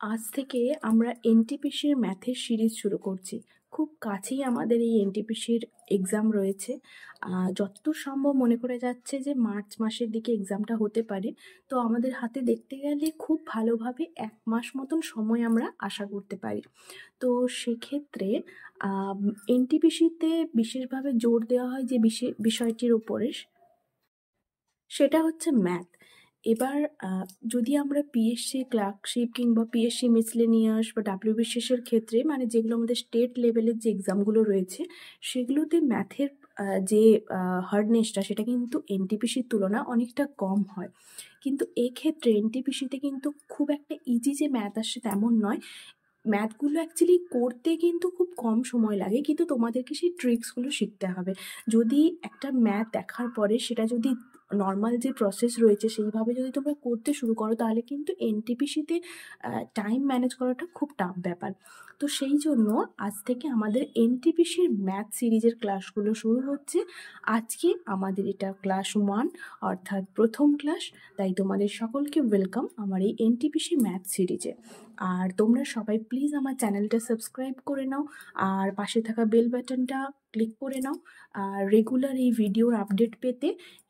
আজ থেকে আমরা এনটিপিসির ম্যাথের সিরিজ শুরু করছি। খুব কাছেই আমাদের এই এনটিপিসির এক্সাম রয়েছে। যতদূর সম্ভব মনে করে যাচ্ছে যে মার্চ মাসের দিকে এক্সামটা হতে পারে। তো আমাদের হাতে দেখতে গেলে খুব ভালোভাবে 1 মাস মতন সময় আমরা আশা করতে পারি। তো সেক্ষেত্রে এনটিপিসিতে বিশেষভাবে জোর দেওয়া হয় যে বিষয়টির ওপরে, সেটা হচ্ছে ম্যাথ। এবার যদি আমরা পিএসসি ক্লার্কশিপ কিংবা পিএসসি মিসলেনিয়াস বা ডাব্লিউবিসিএসের ক্ষেত্রে মানে যেগুলো আমাদের স্টেট লেভেলের যে এক্সামগুলো রয়েছে সেগুলোতে ম্যাথের যে হার্ডনেসটা সেটা কিন্তু এনটিপিসির তুলনায় অনেকটা কম হয়। কিন্তু এক্ষেত্রে এনটিপিসিতে কিন্তু খুব একটা ইজি যে ম্যাথ আসছে তেমন নয়। ম্যাথগুলো অ্যাকচুয়ালি করতে কিন্তু খুব কম সময় লাগে, কিন্তু তোমাদেরকে সেই ট্রিক্সগুলো শিখতে হবে। যদি একটা ম্যাথ দেখার পরে সেটা যদি নর্মাল যে প্রসেস রয়েছে সেইভাবে যদি তোমরা করতে শুরু করো তাহলে কিন্তু এনটিপিসিতে টাইম ম্যানেজ করাটা খুব টাফ ব্যাপার। তো সেই জন্য আজ থেকে আমাদের এনটিপিসির ম্যাথ সিরিজের ক্লাসগুলো শুরু হচ্ছে। আজকে আমাদের এটা ক্লাস 1 অর্থাৎ প্রথম ক্লাস। তাই তোমাদের সকলকে ওয়েলকাম আমার এই এনটিপিসি ম্যাথ সিরিজে। আর তোমরা সবাই প্লিজ আমার চ্যানেলটা সাবস্ক্রাইব করে নাও আর পাশে থাকা বেল বাটনটা ক্লিক করে নাও আর রেগুলার এই ভিডিওর আপডেট পেতে।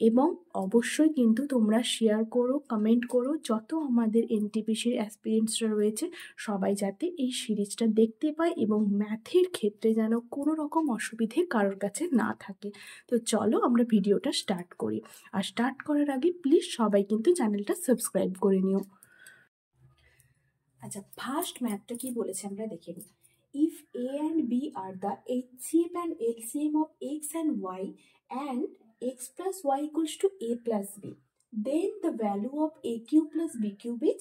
এবং অবশ্যই কিন্তু তোমরা শেয়ার করো, কমেন্ট করো, যত আমাদের এনটিপিসির অ্যাসপিরেন্টসরা রয়েছে সবাই যাতে এই সিরিজটা দেখতে পায় এবং ম্যাথের ক্ষেত্রে যেন কোনো রকম অসুবিধে কারোর কাছে না থাকে। তো চলো আমরা ভিডিওটা স্টার্ট করি। আর স্টার্ট করার আগে প্লিজ সবাই কিন্তু চ্যানেলটা সাবস্ক্রাইব করে নিও। আচ্ছা, ফার্স্ট ম্যাথটা কি বলেছে আমরা দেখে নিই। If A and B are the HCF and LCM of x and y and x plus y equals to A plus B, then the value of A cube plus B cube is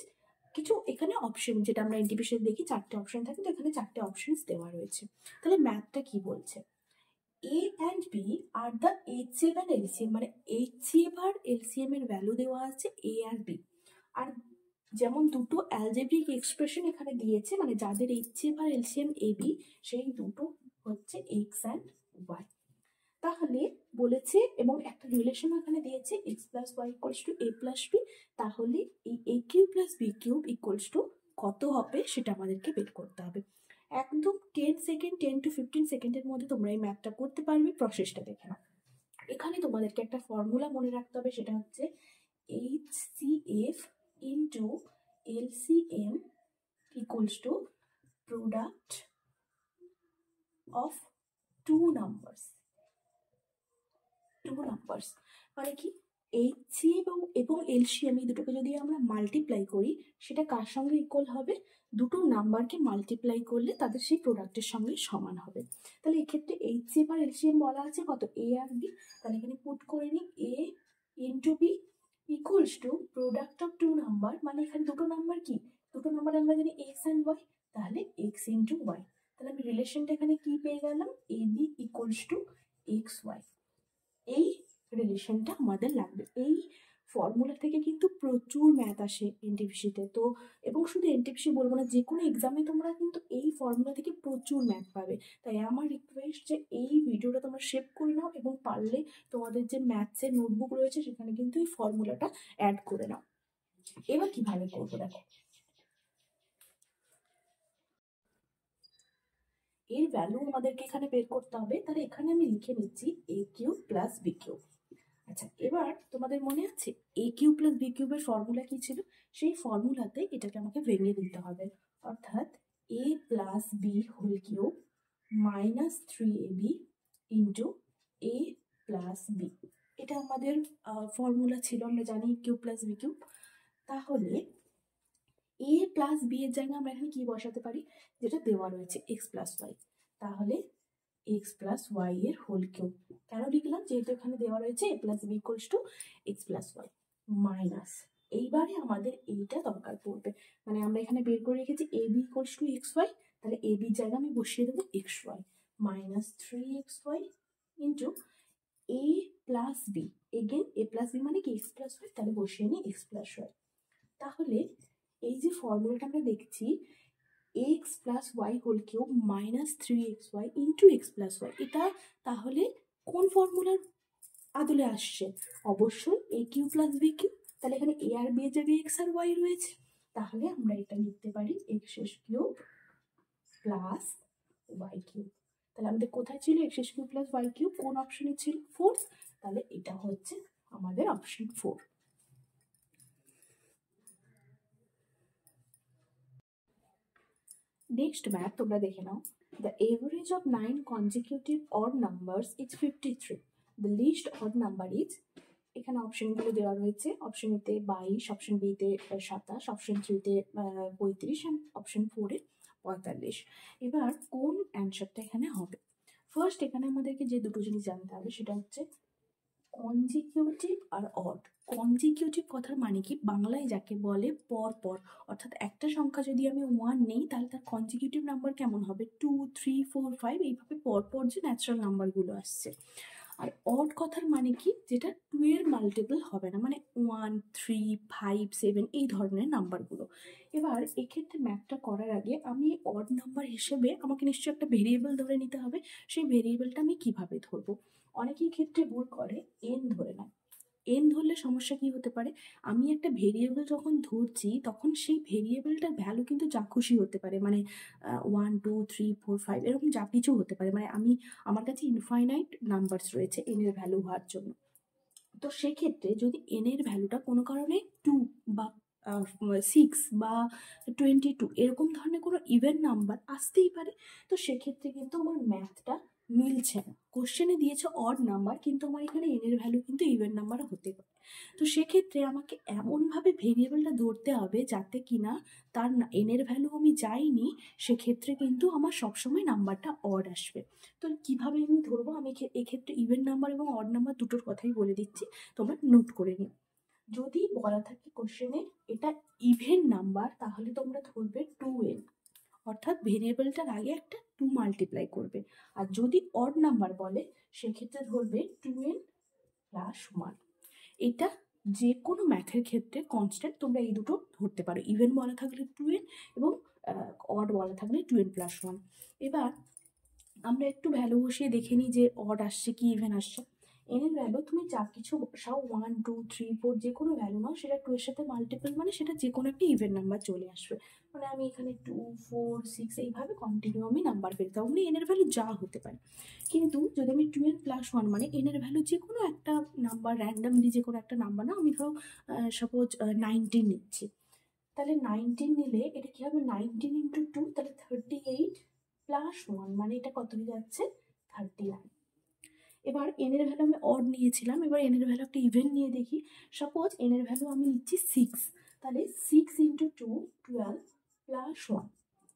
কিছু এখানে option, যেটা আমরা integration দেখি 4টে option থাকে, তো এখানে 4টে option দেওয়া রয়েছে। তাহলে ম্যাথটা কি বলছে, a and B are the HCF and LCM, মানে এইচসিএফ আর এলসিএম এর ভ্যালু দেওয়া আছে এ আর বি। আর যেমন দুটো অ্যালজেব্রিক এক্সপ্রেশন এখানে দিয়েছে, মানে যাদের এইচসিএফ আর এলসিএম এ বি, সেই দুটো হচ্ছে এক্স অ্যান্ড ওয়াই। তাহলে বলেছে এবং একটা রিলেশন এখানে দিয়েছে x plus y equals to A plus b. তাহলে এই a cube plus B cube equals to কত হবে সেটা আমাদেরকে বের করতে হবে। একদম 10 সেকেন্ড 10 to 15 সেকেন্ডের মধ্যে তোমরা এই ম্যাথটা করতে পারবে। প্রসেসটা দেখে নাও। এখানে তোমাদেরকে একটা ফর্মুলা মনে রাখতে হবে, সেটা হচ্ছে HCF into LCM equals to product of two numbers. মানে কি, HCF এবং LCM এই দুটোকে যদি আমরা মাল্টিপ্লাই করি সেটা কার সঙ্গে ইকুয়াল হবে, দুটো নাম্বারকে মাল্টিপ্লাই করলে তাদের সেই প্রোডাক্টের সঙ্গে সমান হবে। তাহলে এক্ষেত্রে HCF আর LCM বলা আছে কত, এ আর বি। তাহলে এখানে পুট করে নিই a into b equals to product of two number, মানে এখানে দুটো নাম্বার কি, দুটো নাম্বার আমরা জানি এক্স অ্যান্ড ওয়াই, তাহলে এক্স ইন্টু ওয়াই। তাহলে আমি রিলেশনটা এখানে কি পেয়ে গেলাম, a b equals to x y. এই রিলেশনটা আমাদের লাগবে। এই ফর্মুলা থেকে কিন্তু প্রচুর ম্যাথ আসে এনটিপিসিতে। তো এবং শুধু এনটিপিসি বলবো না, যে কোনো এক্সামে তোমরা কিন্তু এই ফর্মুলা থেকে প্রচুর ম্যাথ পাবে। তাই আমার রিকোয়েস্ট যে এই ভিডিওটা তোমরা সেভ করে নাও এবং পারলে তোমাদের যে ম্যাথসের নোটবুক রয়েছে সেখানে কিন্তু এই ফর্মুলাটা অ্যাড করে নাও। এবার কিভাবে করবো দেখো, এর ভ্যালু আমাদেরকে এখানে বের করতে হবে। তাহলে এখানে আমি লিখে নিচ্ছি এ কিউব প্লাস বি কিউব। আচ্ছা, এবার তোমাদের মনে আছে এ কিউব প্লাস বি কিউবের ফর্মুলা কি ছিল, সেই ফর্মুলাতে এটাকে আমাকে ভেঙে দিতে হবে। অর্থাৎ a plus b whole cube minus 3ab into a plus b, এটা আমাদের ফর্মুলা ছিল, আমরা জানি কিউব প্লাস বি কিউব। তাহলে এ প্লাস বি এর জায়গায় আমরা এখানে কি বসাতে পারি, যেটা দেওয়া রয়েছে এক্স প্লাস ওয়াই। তাহলে এক্স প্লাস ওয়াই এর হোল কিউব, কেন লিখলাম, যেহেতু এখানে দেওয়া রয়েছে a plus b equals to x plus y minus, এইবারে আমাদের এইটা দরকার পড়বে, মানে আমরা এখানে বের করে রেখেছি a b equals to x y. তাহলে এ বির জায়গায় আমি বসিয়ে দেবো x y minus 3xy into a plus b, again a plus b মানে কি এক্স প্লাস ওয়াই, তাহলে বসিয়ে নিই এক্স প্লাস ওয়াই। তাহলে এই যে ফর্মুলাটা আমরা দেখছি x plus y whole cube minus 3xy into x plus y, এটা তাহলে কোন ফর্মুলার আদলে আসছে, অবশ্যই A cube plus B cube. তাহলে এখানে এ আর বি এর জায়গায় এক্স আর ওয়াই রয়েছে, তাহলে আমরা এটা লিখতে পারি x cube plus y cube. তাহলে আমাদের কোথায় ছিল x cube plus y cube, কোন অপশনে ছিল? ফোর্থ। তাহলে এটা হচ্ছে আমাদের অপশন 4। নেক্সট ম্যাথ তোমরা দেখে নাও। The average of 9 consecutive odd numbers is 53, the least odd number is. এখানে অপশনগুলো দেওয়া রয়েছে, অপশন এতে 22, অপশন বিতে 27, অপশন থ্রিতে 35, অপশন 4-এ 45। এবার কোন অ্যান্সারটা এখানে হবে? ফার্স্ট এখানে আমাদেরকে যে দুটো জিনিস জানতে হবে সেটা হচ্ছে কনজিকিউটিভ আর অড। কনজিকিউটিভ কথার মানে কি, বাংলায় যাকে বলে পর পর, অর্থাৎ একটা সংখ্যা যদি আমি 1 নেই তাহলে তার কনজিকিউটিভ নাম্বার কেমন হবে? 2, 3, 4, 5 এইভাবে পরপর যে ন্যাচারাল নাম্বারগুলো আসছে। আর অড কথার মানে কি, যেটা 2 এর মাল্টিপল হবে না, মানে 1, 3, 5, 7 এই ধরনের নাম্বারগুলো। এবার এক্ষেত্রে ম্যাথটা করার আগে আমি অড নাম্বার হিসেবে আমাকে নিশ্চয়ই একটা ভেরিয়েবল ধরে নিতে হবে। সেই ভেরিয়েবলটা আমি কিভাবে ধরবো? অনেকেই ক্ষেত্রে ভুল করে এন ধরে নেয়। এন ধরলে সমস্যা কি হতে পারে, আমি একটা ভেরিয়েবল যখন ধরছি তখন সেই ভেরিয়েবলটার ভ্যালু কিন্তু যা খুশি হতে পারে, মানে 1, 2, 3, 4, 5 এরকম যা কিছু হতে পারে, মানে আমার কাছে ইনফাইনাইট নাম্বারস রয়েছে এন এর ভ্যালু হওয়ার জন্য। তো সেক্ষেত্রে যদি এন এর ভ্যালুটা কোনো কারণে 2 বা 6 বা 22 এরকম ধরনের কোনো ইভেন নাম্বার আসতেই পারে, তো সেক্ষেত্রে কিন্তু আমার ম্যাথটা মিলছে না। কোশ্চেনে দিয়েছে অড নাম্বার, কিন্তু আমার এখানে এন এর ভ্যালু কিন্তু ইভেন নাম্বার হতে পারে। তো সেক্ষেত্রে আমাকে এমনভাবে ভেরিয়েবলটা ধরতে হবে যাতে কিনা তার এন এর ভ্যালু আমি যাইনি, সেক্ষেত্রে কিন্তু আমার সবসময় নাম্বারটা অড আসবে। তো কিভাবে আমি ধরবো, আমি এক্ষেত্রে ইভেন নাম্বার এবং অড নাম্বার দুটোর কথাই বলে দিচ্ছি, তোমরা নোট করে নিও। যদি বলা থাকে কোশ্চেনে এটা ইভেন নাম্বার, তাহলে তোমরা ধরবে 2n, অর্থাৎ ভেরিয়েবলটার আগে একটা 2 মাল্টিপ্লাই করবে। আর যদি অড নাম্বার বলে সেক্ষেত্রে ধরবে 2n প্লাস 1। এটা যে কোনো ম্যাথের ক্ষেত্রে কনস্ট্যান্ট, তোমরা এই দুটো ধরতে পারো, ইভেন বলা থাকলে 2n এবং অড বলা থাকলে 2n প্লাস 1। এবার আমরা একটু ভ্যালু বসিয়ে দেখে নিই যে অড আসছে কি ইভেন আসছে। এন এর ভ্যালু তুমি যা কিছু বসাও, 1, 2, 3, 4 যে কোনো ভ্যালু নাও, সেটা 2 এর সাথে মাল্টিপল মানে সেটা যে কোনো একটা ইভেন নাম্বার চলে আসবে। মানে আমি এখানে 2, 4, 6 এইভাবে কন্টিনিউ আমি নাম্বার পেতে পারবো, মানে এন এর ভ্যালু যা হতে পারে। কিন্তু যদি আমি 2n প্লাস 1 মানে এন এর ভ্যালু যে কোনো একটা নাম্বার, র্যান্ডামলি যে কোনো একটা নাম্বার, না আমি ধরো সাপোজ 19 নিচ্ছি, তাহলে 19 নিলে এটা কি হবে, 19 ইন্টু 2 তাহলে 38 প্লাস 1 মানে এটা কত হয়ে যাচ্ছে, 39। এবার এন এর ভ্যালু আমি অড নিয়েছিলাম, এবার এন এর ভ্যালু একটা ইভেন নিয়ে দেখি। সাপোজ এন এর ভ্যালু আমি নিচ্ছি 6, তাহলে 6 ইন্টু 2 12 প্লাস 1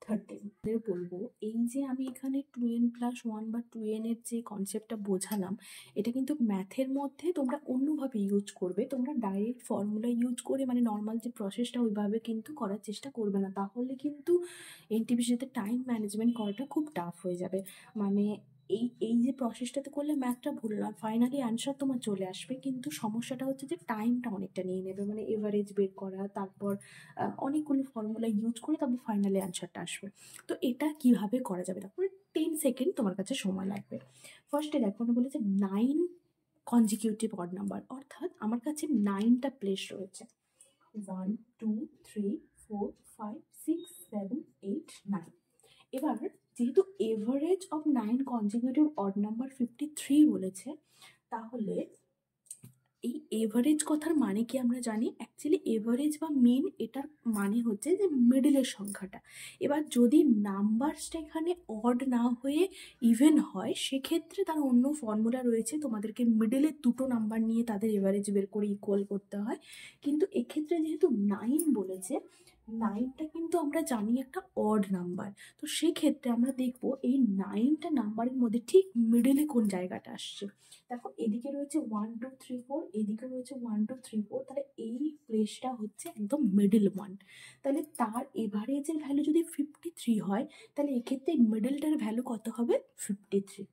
13। বলবো এই যে আমি এখানে 2n প্লাস 1 বা 2n এর যে কনসেপ্টটা বোঝালাম, এটা কিন্তু ম্যাথের মধ্যে তোমরা অন্যভাবে ইউজ করবে। তোমরা ডাইরেক্ট ফর্মুলা ইউজ করে, মানে নর্মাল যে প্রসেসটা ওইভাবে কিন্তু করার চেষ্টা করবে না, তাহলে কিন্তু এনটিপিসিতে টাইম ম্যানেজমেন্ট করাটা খুব টাফ হয়ে যাবে। মানে এই যে প্রসেসটাতে করলে ম্যাথটা ভুল না, ফাইনালি অ্যান্সার তোমার চলে আসবে, কিন্তু সমস্যাটা হচ্ছে যে টাইমটা অনেকটা নিয়ে নেবে, মানে এভারেজ বের করা, তারপর অনেকগুলো ফর্মুলা ইউজ করে তারপর ফাইনালি অ্যান্সারটা আসবে। তো এটা কিভাবে করা যাবে, তারপর 10 সেকেন্ড তোমার কাছে সময় লাগবে। ফার্স্টে দেখো আমি বলেছি 9 কনজিকিউটিভ অড নাম্বার, অর্থাৎ আমার কাছে 9টা প্লেস রয়েছে, 1, 2, 3, 4, 5, 6, 7, 8, 9। এবার যেহেতু average of 9 consecutive odd number 53 বলেছে, তাহলে এই এভারেজ কথার মানে কি আমরা জানি, অ্যাকচুয়ালি এভারেজ বা মিন এটার মানে হচ্ছে যে মিডলের সংখ্যাটা। এবার যদি নাম্বারসটা এখানে অড না হয়ে ইভেন হয়, সেক্ষেত্রে তার অন্য ফর্মুলা রয়েছে, তোমাদেরকে মিডলের দুটো নাম্বার নিয়ে তাদের এভারেজ বের করে ইকুয়াল করতে হয়। কিন্তু এক্ষেত্রে যেহেতু 9 বলেছে, 9টা কিন্তু আমরা জানি একটা অড নাম্বার, তো সেক্ষেত্রে আমরা দেখবো এই 9টা নাম্বারের মধ্যে ঠিক মিডলে কোন জায়গাটা আসছে। দেখো এদিকে রয়েছে 1, 2, 3, 4, এদিকে রয়েছে 1, 2, 3, 4, তাহলে এই প্লেসটা হচ্ছে একদম মিডল ওয়ান। তাহলে তার এভারেজের ভ্যালু যদি 53 হয়, তাহলে এক্ষেত্রে মিডলটার ভ্যালু কত হবে, 53।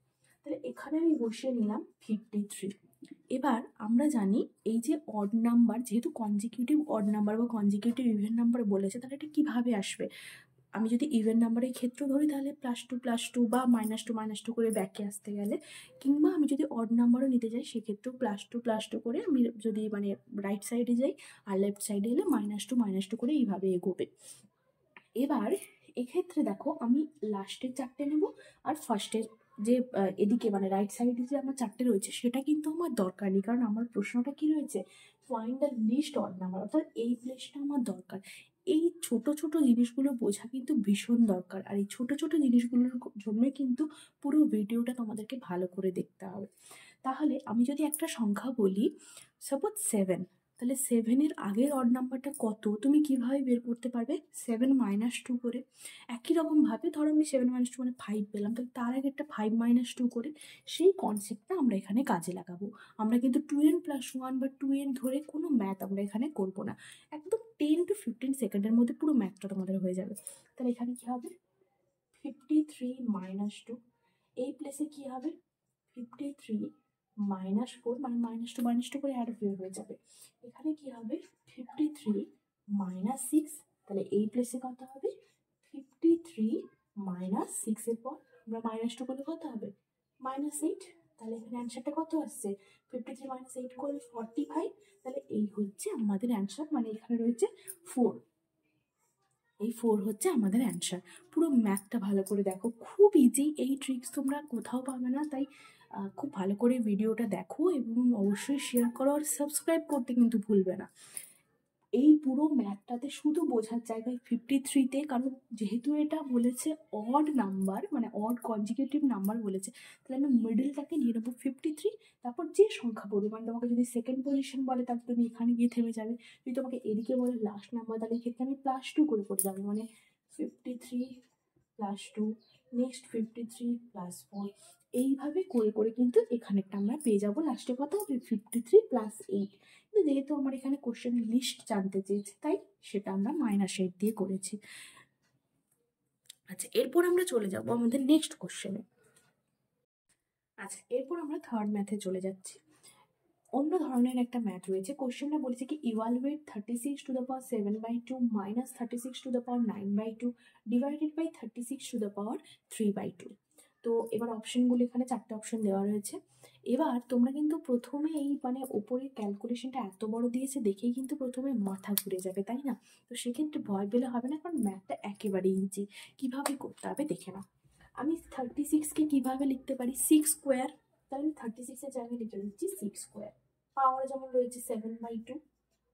তাহলে এখানে আমি বসিয়ে নিলাম 53। এবার আমরা জানি এই যে অড নাম্বার, যেহেতু কনজিকিউটিভ অড নাম্বার বা কনজিকিউটিভ ইভেন নাম্বার বলেছে, তাহলে এটা কিভাবে আসবে, আমি যদি ইভেন নাম্বারের ক্ষেত্র ধরি তাহলে +2 বা -2 করে ব্যাকে আসতে গেলে, কিংবা আমি যদি অড নাম্বারও নিতে যাই সেক্ষেত্রেও +2 করে আমি যদি মানে রাইট সাইডে যাই, আর লেফট সাইডে এলে -2 করে এইভাবে এগোবে। এবার এক্ষেত্রে দেখো আমি লাস্টের 4টে নেব, আর ফার্স্টের যে এদিকে মানে রাইট সাইডে যে আমার 4টে রয়েছে সেটা কিন্তু আমার দরকার নেই, কারণ আমার প্রশ্নটা কি রয়েছে, find the least odd number, অর্থাৎ এই প্লেসটা আমার দরকার। এই ছোট ছোট জিনিসগুলো বোঝা কিন্তু ভীষণ দরকার, আর এই ছোট ছোট জিনিসগুলোর জন্যই কিন্তু পুরো ভিডিওটা তোমাদেরকে ভালো করে দেখতে হবে। তাহলে আমি যদি একটা সংখ্যা বলি, সাপোজ 7, তাহলে 7-এর আগের অড নাম্বারটা কত তুমি কিভাবে বের করতে পারবে? 7 - 2 করে। একই রকমভাবে ধরো আমি 7 - 2 মানে 5 পেলাম, তাহলে তার আগে একটা 5 - 2 করে, সেই কনসেপ্টটা আমরা এখানে কাজে লাগাবো। আমরা কিন্তু 2n + 1 বা 2n ধরে কোনো ম্যাথ আমরা এখানে করব না, একদম 10 to 15 সেকেন্ডের মধ্যে পুরো ম্যাথটা তোমাদের হয়ে যাবে। তাহলে এখানে কি হবে? 53 - 2, এই প্লেসে কি হবে? 53 - 4, মানে -2 করে অ্যাড হয়ে যাবে। এখানে কি হবে? 53 - 6, তাহলে এই প্লেসে কত হবে? 53 - 6 এর পর আমরা -2 করলে কত হবে? -8। তাহলে এখানে অ্যান্সারটা কত আসছে? 53 - 8 করলে 45। তাহলে এই হচ্ছে আমাদের অ্যান্সার, মানে এখানে রয়েছে 4। এই 4 হচ্ছে আমাদের অ্যান্সার। পুরো ম্যাথটা ভালো করে দেখো, খুব ইজি, এই ট্রিক্স তোমরা কোথাও পাবে না। তাই খুব ভালো করে ভিডিওটা দেখো এবং অবশ্যই শেয়ার করো, আর সাবস্ক্রাইব করতে কিন্তু ভুলবে না। এই পুরো ম্যাথটাতে শুধু বোঝার জায়গায় 53-তে, কারণ যেহেতু এটা বলেছে অড নাম্বার, মানে অড কনজিকিউটিভ নাম্বার বলেছে, তাহলে আমি মিডলটাকে নিয়ে নেবো 53, তারপর যে সংখ্যা বলবো, মানে তোমাকে যদি সেকেন্ড পজিশন বলে তাহলে তুমি এখানে গিয়ে থেমে যাবে, যদি তোমাকে এদিকে বলে লাস্ট নাম্বার তাহলে এক্ষেত্রে আমি +2 করে যাবো, মানে 53 + 2, নেক্সট 53 + 4, এইভাবে করে করে কিন্তু এখানেরটা আমরা পেয়ে যাবো। লাস্টে কত হবে? 53 + 8। কিন্তু যেহেতু আমার এখানে কোশ্চেন লিস্ট জানতে চেয়েছে, তাই সেটা আমরা -8 দিয়ে করেছি। আচ্ছা, এরপর আমরা চলে যাব আমাদের নেক্সট কোশ্চেনে। আচ্ছা, এরপর আমরা থার্ড ম্যাথে চলে যাচ্ছি। অন্য ধরনের একটা ম্যাথ রয়েছে। কোশ্চেনটা বলেছে কি, ইভালুয়েট 36⁻7/2 - 36⁻9/2 ডিভাইডেড বাই 36⁻3/2। তো এবার অপশনগুলো, এখানে 4টে অপশন দেওয়া রয়েছে। এবার তোমরা কিন্তু প্রথমে এই মানে ওপরে ক্যালকুলেশনটা এত বড় দিয়েছে দেখেই কিন্তু প্রথমে মাথা ঘুরে যাবে, তাই না? তো সেক্ষেত্রে ভয় পেলে হবে না, কারণ ম্যাথটা একেবারে ইজি। কিভাবে করতে হবে দেখে নাও। আমি 36কে কিভাবে লিখতে পারি? 6 স্কোয়ার। তাহলে আমি 36-এর জায়গায় লিখে দিচ্ছি 6 স্কোয়ার। পাওয়ার যেমন রয়েছে 7/2,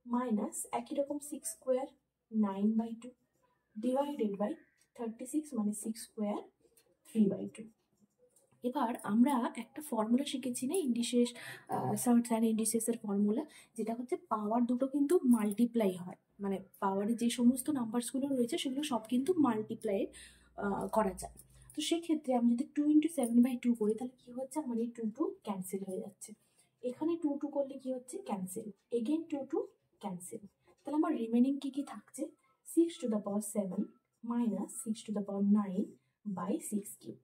মাইনাস একই রকম 6 স্কোয়ার 9/2 ডিভাইডেড বাই 36, মানে 6 স্কোয়ার 3/2। এবার আমরা একটা ফর্মুলা শিখেছি না, ইন্ডিসেস, সার্টস অ্যান্ড ইন্ডিসেসের ফর্মুলা, যেটা হচ্ছে পাওয়ার দুটো কিন্তু মাল্টিপ্লাই হয়, মানে পাওয়ারে যে সমস্ত নাম্বারসগুলো রয়েছে সেগুলো সব কিন্তু মাল্টিপ্লাই করা যায়। তো সেক্ষেত্রে আমি যদি 2 × 7/2 করি তাহলে কি হচ্ছে, আমার এই 2 ক্যান্সেল হয়ে যাচ্ছে। এখানে 2 করলে কি হচ্ছে? ক্যান্সেল। Again 2 cancel. তাহলে আমার রিমেনিং কি থাকছে? 6⁻7 - 6⁻9/6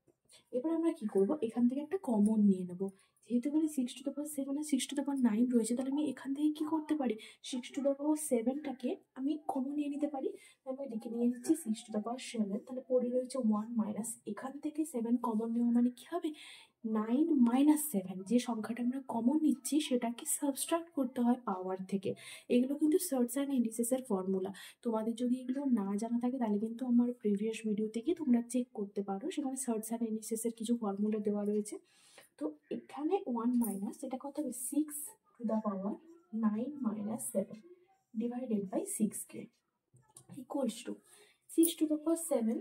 এবার আমরা কি করব, এখান থেকে একটা কমন নিয়ে নেব। যেহেতু এখানে 6⁻7 আর 6⁻9 রয়েছে, তাহলে আমি এখান থেকে কি করতে পারি? 6⁻7টাকে আমি কমন নিয়ে নিতে পারি। আমি এদিকে নিয়ে নিচ্ছি 6⁻7, তাহলে পড়ে রয়েছে 1 মাইনাস, এখান থেকে 7 কমন নেওয়া মানে কি হবে? 9 - 7, যে সংখ্যাটা আমরা কমন নিচ্ছি সেটাকে সাবস্ট্রাক্ট করতে হয় পাওয়ার থেকে। এগুলো কিন্তু সার্টস অ্যান্ড ইন্ডিসেসের ফর্মুলা। তোমাদের যদি এগুলো না জানা থাকে তাহলে কিন্তু আমার প্রিভিয়াস ভিডিও থেকে তোমরা চেক করতে পারো, সেখানে সার্টস অ্যান্ড ইন্ডিসেসের কিছু ফর্মুলা দেওয়া রয়েছে। তো এখানে 1 মাইনাস, এটা কত হবে? 6⁻9 - 7 ডিভাইডেড বাই 6কে ইকুয়ালস টু 6⁻7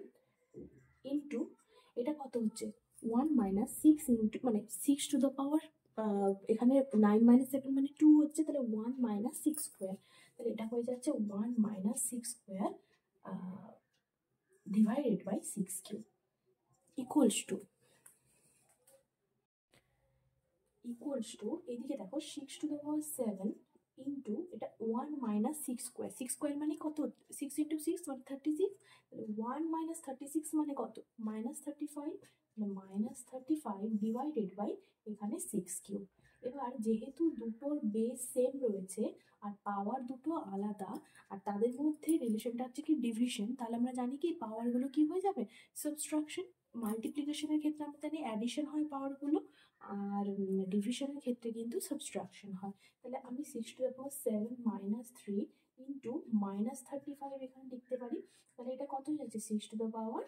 ইন্টু, এটা কত হচ্ছে? 1 - 6 ইন্টু, মানে 6 এখানে 9 - 7 মানে 2 হচ্ছে, তাহলে 1 - 6 স্কোয়ার, তাহলে এটা হয়ে যাচ্ছে 1 - 6 square divided by 6 equals to এদিকে দেখো 6⁻7 ইন্টু এটা 1 - 6 স্কোয়ার। 6 স্কোয়ার মানে কত? 6 × 6 মানে 36, তাহলে 1 - 36 মানে কত? -35, -35 ডিভাইডেড বাই এখানে 6 কিউব। এবার যেহেতু দুটোর বেস সেম রয়েছে আর পাওয়ার দুটো আলাদা, আর তাদের মধ্যে রিলেশনটা হচ্ছে কি ডিভিশন, তাহলে আমরা জানি কি পাওয়ারগুলো কি হয়ে যাবে সাবট্রাকশন। মাল্টিপ্লিকেশনের ক্ষেত্রে আমরা জানি অ্যাডিশন হয় পাওয়ারগুলো, আর ডিভিশনের ক্ষেত্রে কিন্তু সাবট্রাকশন হয়। তাহলে আমি 6^7 - 3 ইন্টু -35 এখানে লিখতে পারি। তাহলে এটা কত যাচ্ছে 6^4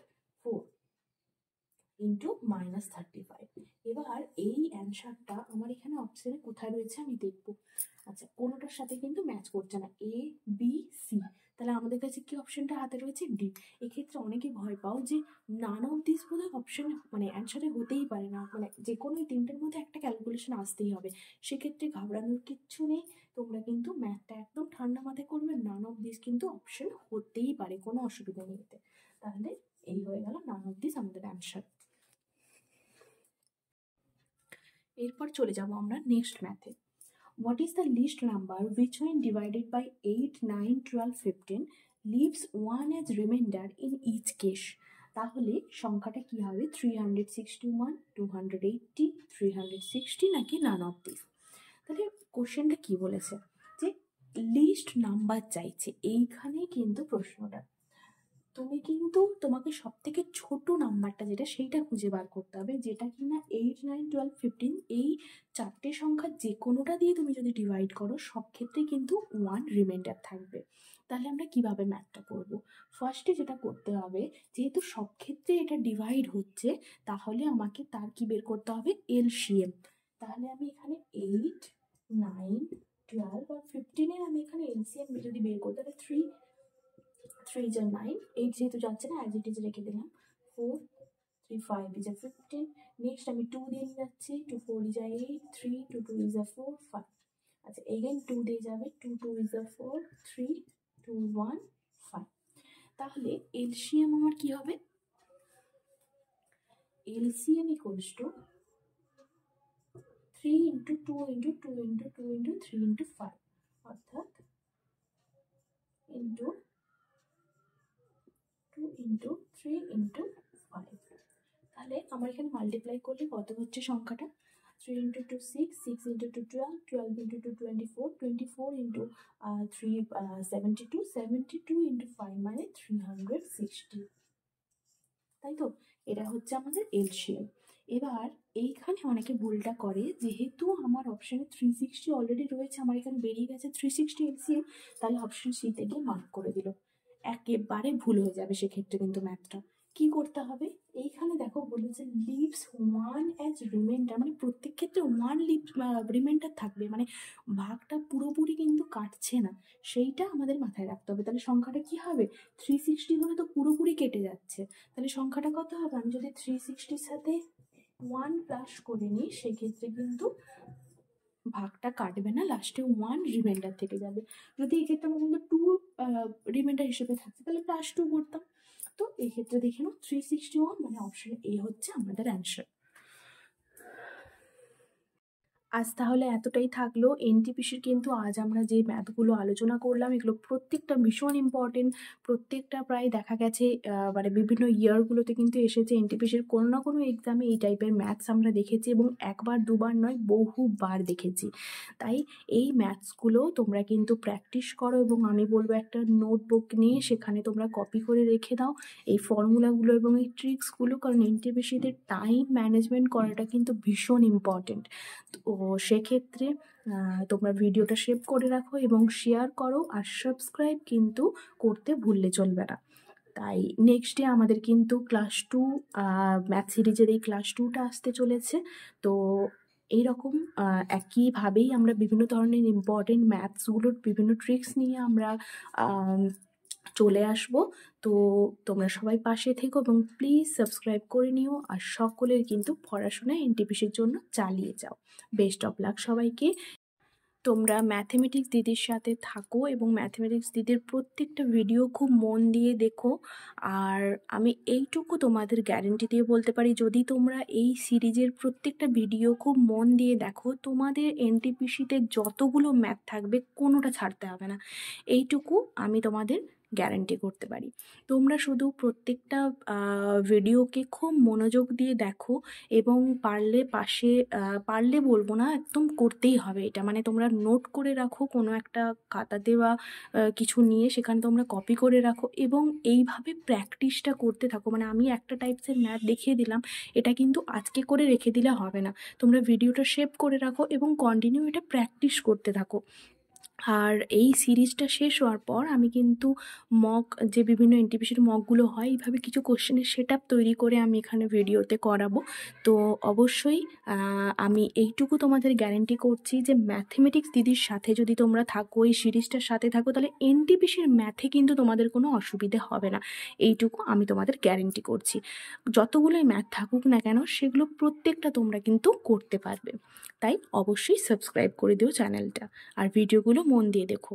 ইন্টু -35। এবার এই অ্যান্সারটা আমার এখানে অপশনে কোথায় রয়েছে আমি দেখব। আচ্ছা, কোনোটার সাথে কিন্তু ম্যাচ করছে না, এ বি সি, তাহলে আমাদের কাছে কি অপশনটা হাতে রয়েছে ডি। এক্ষেত্রে অনেকে ভয় পাও যে নান অফ দিস বোধহয় অপশন মানে অ্যান্সারে হতেই পারে না, মানে যে কোনো এই তিনটের মধ্যে একটা ক্যালকুলেশন আসতেই হবে। সেক্ষেত্রে ঘাবড়ানোর কিচ্ছু নেই, তোমরা কিন্তু ম্যাথটা একদম ঠান্ডা মাথায় করবে, নান অফ দিস কিন্তু অপশন হতেই পারে, কোনো অসুবিধা নেই এতে। তাহলে এই হয়ে গেল নান অফ দিস আমাদের অ্যান্সার। এরপর চলে যাব আমরা নেক্সট ম্যাথে। What is the least number which when divided by 8, 9, 12, 15 leaves 1 as remainder in each case? তাহলে সংখ্যাটা কি হবে 361, 280, 360 নাকি নান অফ দিস। তাহলে কোশ্চেনটা কি বলেছে যে লিস্ট নাম্বার চাইছে, এইখানে কিন্তু প্রশ্নটা। তুমি কিন্তু তোমাকে সব থেকে ছোট নাম্বারটা যেটা সেইটা খুঁজে বার করতে হবে, যেটা কিনা 8, 9, 12, 15 এই চারটে সংখ্যা যে কোনোটা দিয়ে তুমি যদি ডিভাইড করো সব ক্ষেত্রে কিন্তু 1 রিমাইন্ডার থাকবে। তাহলে আমরা কিভাবে ম্যাথটা করব? ফার্স্টে যেটা করতে হবে, যেহেতু সব ক্ষেত্রে এটা ডিভাইড হচ্ছে, তাহলে আমাকে তার কি বের করতে হবে এলসিএম। তাহলে আমি এখানে 8, 9, 12 আর 15 আমি এখানে এলসিএম যদি বের করতে, তাহলে 3 is 9, 8 যেহেতু যাচ্ছে না, অ্যাজ ইট ইজ রেখে দিলাম। 4, 3, 5 is 15। নেক্সট আমি 2 দিয়ে যাচ্ছি, 2, 4 is 8, 3, 2, 2 is 4, 5। আচ্ছা, এগেন 2 দিয়ে যাবে, 2, 2 is 4, 3, 2, 1, 5। তাহলে এলসিএম আমার কি হবে? LCM equals to 3 into 2 into 2 into 2 into 3 into 5, অর্থাৎ ইন্টু 2 ইন্টু 3 ইন্টু 5। তাহলে আমার এখানে মাল্টিপ্লাই করলে কত হচ্ছে সংখ্যাটা 3 into 2 6, 6 into 2 12, 12 into 2 24, 24 into 3 72, 72 into 5 মানে 360। তাই তো, এটা হচ্ছে আমাদের এলসিএম। এবার এইখানে অনেকে ভুলটা করে, যেহেতু আমার অপশনে 360 অলরেডি রয়েছে, আমার এখানে বেরিয়ে গেছে 360 এলসিএম, তাহলে অপশন সিতে গিয়ে মার্ক করে দিল। একেবারে ভুল হয়ে যাবে সেক্ষেত্রে কিন্তু ম্যাথটা। কি করতে হবে, এইখানে দেখো বলেছে লিভস 1 অ্যাজ রিমাইন্ডার, মানে প্রত্যেক ক্ষেত্রে 1 রিমাইন্ডার থাকবে, মানে ভাগটা পুরোপুরি কিন্তু কাটছে না, সেইটা আমাদের মাথায় রাখতে হবে। তাহলে সংখ্যাটা কি হবে 360 হলে তো পুরোপুরি কেটে যাচ্ছে, তাহলে সংখ্যাটা কত হবে, আমি যদি 360-র সাথে 1 প্লাস করে নিই সেক্ষেত্রে কিন্তু ভাগটা কাটবে না, লাস্টে 1 রিমাইন্ডার থেকে যাবে। যদি এক্ষেত্রে আমার কিন্তু 2 রিমাইন্ডার হিসেবে থাকছে তাহলে +2 করতাম। তো এক্ষেত্রে দেখে নাও 361 মানে অপশন এ হচ্ছে আমাদের অ্যান্সার। আজ তাহলে এতটাই থাকলো এনটিপিসির। কিন্তু আজ আমরা যে ম্যাথগুলো আলোচনা করলাম এগুলো প্রত্যেকটা ভীষণ ইম্পর্টেন্ট, প্রত্যেকটা প্রায় দেখা গেছে মানে বিভিন্ন ইয়ারগুলোতে কিন্তু এসেছে এনটিপিসির কোনো না কোনো এক্সামে এই টাইপের ম্যাথস আমরা দেখেছি, এবং একবার দুবার নয় বহুবার দেখেছি। তাই এই ম্যাথসগুলো তোমরা কিন্তু প্র্যাকটিস করো, এবং আমি বলবো একটা নোটবুক নিয়ে সেখানে তোমরা কপি করে রেখে দাও এই ফর্মুলাগুলো এবং এই ট্রিক্সগুলো, কারণ এনটিপিসিতে টাইম ম্যানেজমেন্ট করাটা কিন্তু ভীষণ ইম্পর্টেন্ট। তো সেক্ষেত্রে তোমরা ভিডিওটা সেভ করে রাখো এবং শেয়ার করো, আর সাবস্ক্রাইব কিন্তু করতে ভুললে চলবে না। তাই নেক্সট ডে আমাদের কিন্তু ক্লাস 2 ম্যাথ সিরিজের এই ক্লাস 2টা আসতে চলেছে। তো এইরকম একইভাবেই আমরা বিভিন্ন ধরনের ইম্পর্টেন্ট ম্যাথসগুলোর বিভিন্ন ট্রিক্স নিয়ে আমরা চলে আসবো। তো তোমরা সবাই পাশে থেকো এবং প্লিজ সাবস্ক্রাইব করে নিও, আর সকলের কিন্তু পড়াশোনা এনটিপিসির জন্য চালিয়ে যাও। বেস্ট অফ লাক সবাইকে। তোমরা ম্যাথমেটিক্স দিদির সাথে থাকো এবং ম্যাথমেটিক্স দিদির প্রত্যেকটা ভিডিও খুব মন দিয়ে দেখো। আর আমি এইটুকু তোমাদের গ্যারেন্টি দিয়ে বলতে পারি, যদি তোমরা এই সিরিজের প্রত্যেকটা ভিডিও খুব মন দিয়ে দেখো, তোমাদের এনটিপিসিতে যতগুলো ম্যাথ থাকবে কোনোটা ছাড়তে হবে না, এইটুকু আমি তোমাদের গ্যারান্টি করতে পারি। তোমরা শুধু প্রত্যেকটা ভিডিওকে খুব মনোযোগ দিয়ে দেখো এবং পারলে পাশে পারলে বলবো না, একদম করতেই হবে এটা। মানে তোমরা নোট করে রাখো কোনো একটা খাতাতে বা কিছু নিয়ে সেখানে তোমরা কপি করে রাখো এবং এইভাবে প্র্যাকটিসটা করতে থাকো। মানে আমি একটা টাইপসের ম্যাথ দেখিয়ে দিলাম, এটা কিন্তু আজকে করে রেখে দিলে হবে না। তোমরা ভিডিওটা সেভ করে রাখো এবং কন্টিনিউ এটা প্র্যাকটিস করতে থাকো। আর এই সিরিজটা শেষ হওয়ার পর আমি কিন্তু মক, যে বিভিন্ন এনটিপিসির মকগুলো হয়, এইভাবে কিছু কোশ্চেনের সেট আপ তৈরি করে আমি এখানে ভিডিওতে করাবো। তো অবশ্যই আমি এইটুকু তোমাদের গ্যারেন্টি করছি যে ম্যাথমেটিক্স দিদির সাথে যদি তোমরা থাকো, এই সিরিজটার সাথে থাকো, তাহলে এনটিপিসির ম্যাথে কিন্তু তোমাদের কোনো অসুবিধে হবে না। এইটুকু আমি তোমাদের গ্যারেন্টি করছি। যতগুলোই ম্যাথ থাকুক না কেন, সেগুলো প্রত্যেকটা তোমরা কিন্তু করতে পারবে। তাই অবশ্যই সাবস্ক্রাইব করে দিও চ্যানেলটা, আর ভিডিওগুলো মন দিয়ে দেখো।